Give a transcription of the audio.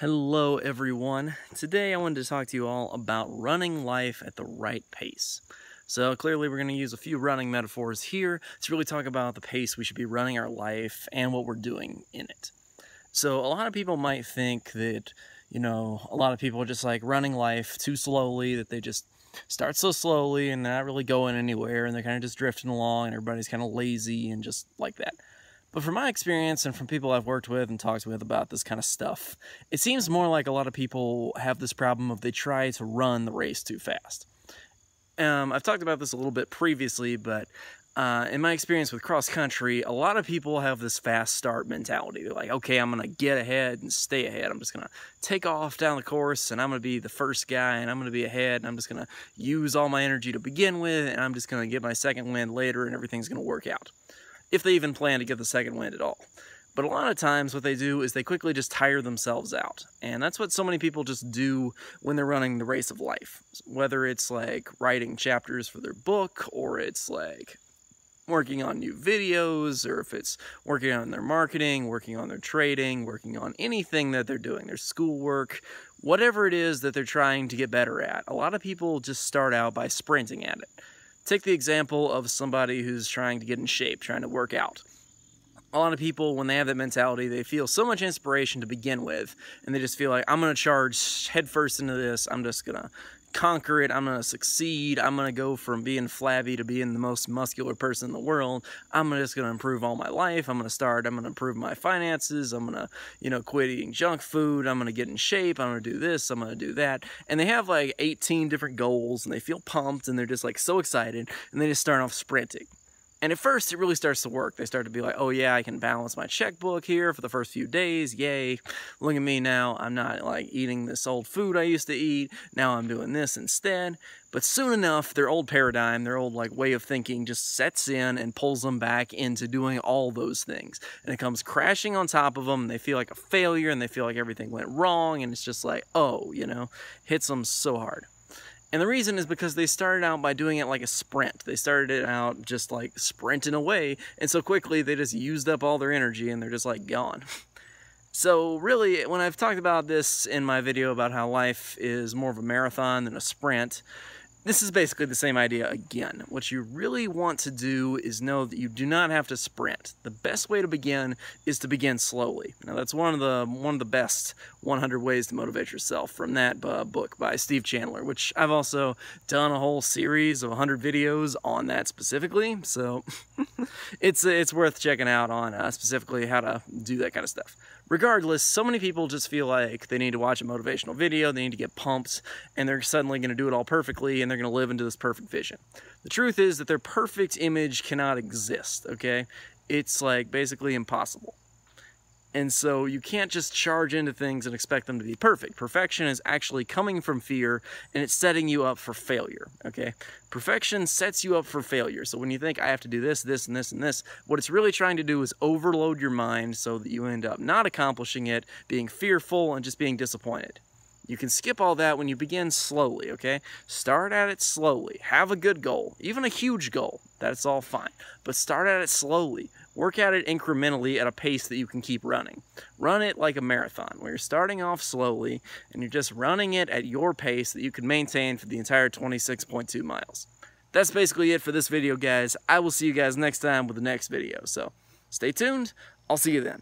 Hello everyone. Today I wanted to talk to you all about running life at the right pace. So clearly we're going to use a few running metaphors here to really talk about the pace we should be running our life and what we're doing in it. So a lot of people might think that, a lot of people are just like running life too slowly, that they just start so slowly and they're not really going anywhere and they're kind of just drifting along and everybody's kind of lazy and just like that. But from my experience and from people I've worked with and talked with about this kind of stuff, it seems more like a lot of people have this problem of they try to run the race too fast. I've talked about this a little bit previously, but in my experience with cross country, a lot of people have this fast start mentality. They're like, okay, I'm going to get ahead and stay ahead. I'm just going to take off down the course and I'm going to be the first guy and I'm going to be ahead and I'm just going to use all my energy to begin with and I'm just going to get my second wind later and everything's going to work out. If they even plan to get the second wind at all. But a lot of times what they do is they quickly just tire themselves out. And that's what so many people just do when they're running the race of life. Whether it's like writing chapters for their book, or it's like working on new videos, or if it's working on their marketing, working on their trading, working on anything that they're doing, their schoolwork, whatever it is that they're trying to get better at. A lot of people just start out by sprinting at it. Take the example of somebody who's trying to get in shape, trying to work out. A lot of people, when they have that mentality, they feel so much inspiration to begin with, and they just feel like, I'm going to charge headfirst into this, I'm just going to conquer it, I'm going to succeed, I'm going to go from being flabby to being the most muscular person in the world, I'm just going to improve all my life, I'm going to improve my finances, I'm going to, quit eating junk food, I'm going to get in shape, I'm going to do this, I'm going to do that, and they have like 18 different goals, and they feel pumped, and they're just like so excited, and they just start off sprinting. And at first, it really starts to work. They start to be like, oh yeah, I can balance my checkbook here for the first few days. Yay. Look at me now. I'm not like eating this old food I used to eat. Now I'm doing this instead. But soon enough, their old paradigm, their old like way of thinking just sets in and pulls them back into doing all those things. And it comes crashing on top of them. And they feel like a failure and they feel like everything went wrong. And it's just like, oh, hits them so hard. And the reason is because they started out by doing it like a sprint. They started it out just like sprinting away, and so quickly they just used up all their energy and they're just like gone. So really, when I've talked about this in my video about how life is more of a marathon than a sprint, this is basically the same idea again. What you really want to do is know that you do not have to sprint. The best way to begin is to begin slowly. Now that's one of the best 100 ways to motivate yourself from that book by Steve Chandler, which I've also done a whole series of 100 videos on that specifically. So it's worth checking out on specifically how to do that kind of stuff. Regardless, so many people just feel like they need to watch a motivational video, they need to get pumped, and they're suddenly going to do it all perfectly, and they're going to live into this perfect vision. The truth is that their perfect image cannot exist, okay? It's like basically impossible. And so you can't just charge into things and expect them to be perfect. Perfection is actually coming from fear, and it's setting you up for failure, okay? Perfection sets you up for failure. So when you think, I have to do this, this, and this, and this, what it's really trying to do is overload your mind so that you end up not accomplishing it, being fearful, and just being disappointed. You can skip all that when you begin slowly, okay? Start at it slowly. Have a good goal, even a huge goal. That's all fine. But start at it slowly. Work at it incrementally at a pace that you can keep running. Run it like a marathon, where you're starting off slowly, and you're just running it at your pace that you can maintain for the entire 26.2 miles. That's basically it for this video, guys. I will see you guys next time with the next video. So stay tuned. I'll see you then.